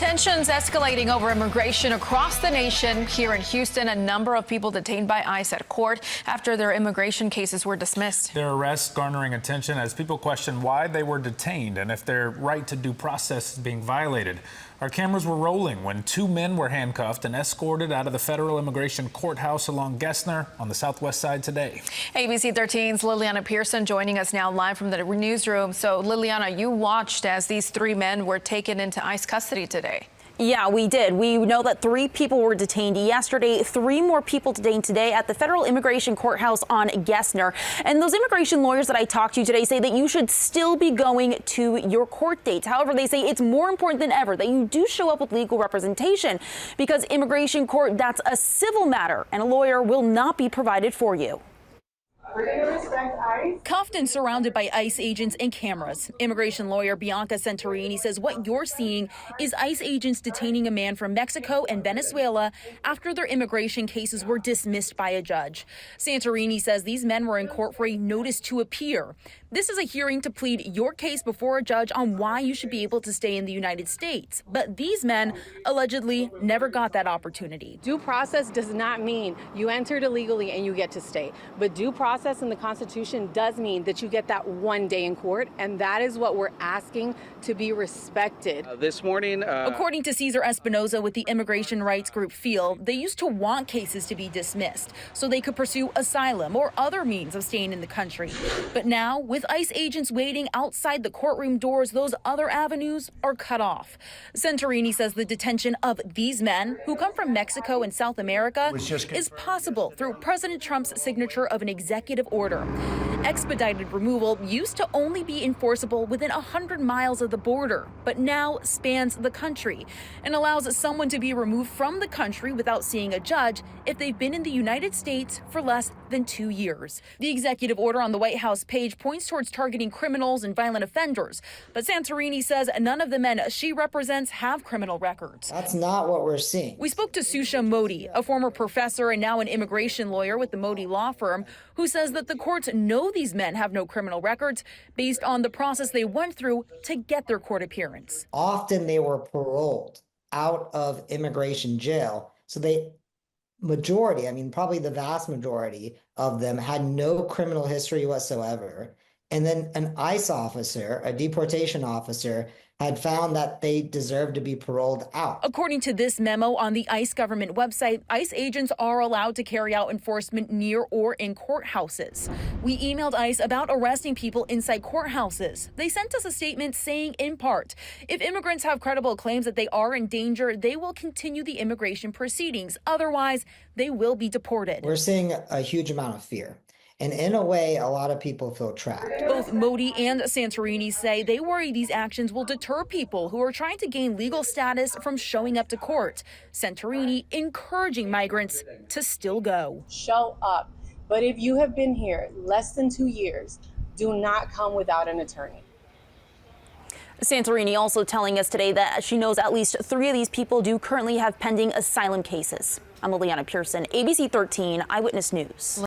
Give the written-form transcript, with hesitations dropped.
Tensions escalating over immigration across the nation. Here in Houston, a number of people detained by ICE at court after their immigration cases were dismissed. Their arrests garnering attention as people question why they were detained and if their right to due process is being violated. Our cameras were rolling when two men were handcuffed and escorted out of the federal immigration courthouse along Gessner on the southwest side today. ABC 13's Liliana Pearson joining us now live from the newsroom. So, Liliana, you watched as these three men were taken into ICE custody today. Yeah, we did. We know that 3 people were detained yesterday, 3 more people detained today at the federal immigration courthouse on Gessner. And those immigration lawyers that I talked to today say that you should still be going to your court dates. However, they say it's more important than ever that you do show up with legal representation because immigration court, that's a civil matter and a lawyer will not be provided for you. Cuffed and surrounded by ICE agents and cameras, immigration lawyer Bianca Santorini says what you're seeing is ICE agents detaining a man from Mexico and Venezuela after their immigration cases were dismissed by a judge. Santorini says these men were in court for a notice to appear. This is a hearing to plead your case before a judge on why you should be able to stay in the United States. But these men allegedly never got that opportunity. Due process does not mean you entered illegally and you get to stay. But due process in the Constitution does mean that you get that one day in court, and that is what we're asking to be respected. This morning, according to Cesar Espinoza with the immigration rights group FEEL, they used to want cases to be dismissed so they could pursue asylum or other means of staying in the country. But now, with ICE agents waiting outside the courtroom doors, those other avenues are cut off. Santorini says the detention of these men, who come from Mexico and South America, is possible through President Trump's signature of an executive order. Expedited removal used to only be enforceable within 100 miles of the border, but now spans the country and allows someone to be removed from the country without seeing a judge if they've been in the United States for less than 2 years. The executive order on the White House page points towards targeting criminals and violent offenders, but Santorini says none of the men she represents have criminal records. That's not what we're seeing. We spoke to Susha Modi, a former professor and now an immigration lawyer with the Modi law firm, who says that the courts know these men have no criminal records based on the process they went through to get their court appearance. Often they were paroled out of immigration jail. So majority, I mean, probably the vast majority of them had no criminal history whatsoever. And then an ICE officer, a deportation officer, had found that they deserved to be paroled out. According to this memo on the ICE government website, ICE agents are allowed to carry out enforcement near or in courthouses. We emailed ICE about arresting people inside courthouses. They sent us a statement saying, in part, if immigrants have credible claims that they are in danger, they will continue the immigration proceedings. Otherwise, they will be deported. We're seeing a huge amount of fear. And in a way, a lot of people feel trapped. Both Modi and Santorini say they worry these actions will deter people who are trying to gain legal status from showing up to court. Santorini encouraging migrants to still go. Show up. But if you have been here less than 2 years, do not come without an attorney. Santorini also telling us today that she knows at least 3 of these people do currently have pending asylum cases. I'm Liliana Pearson, ABC 13 Eyewitness News.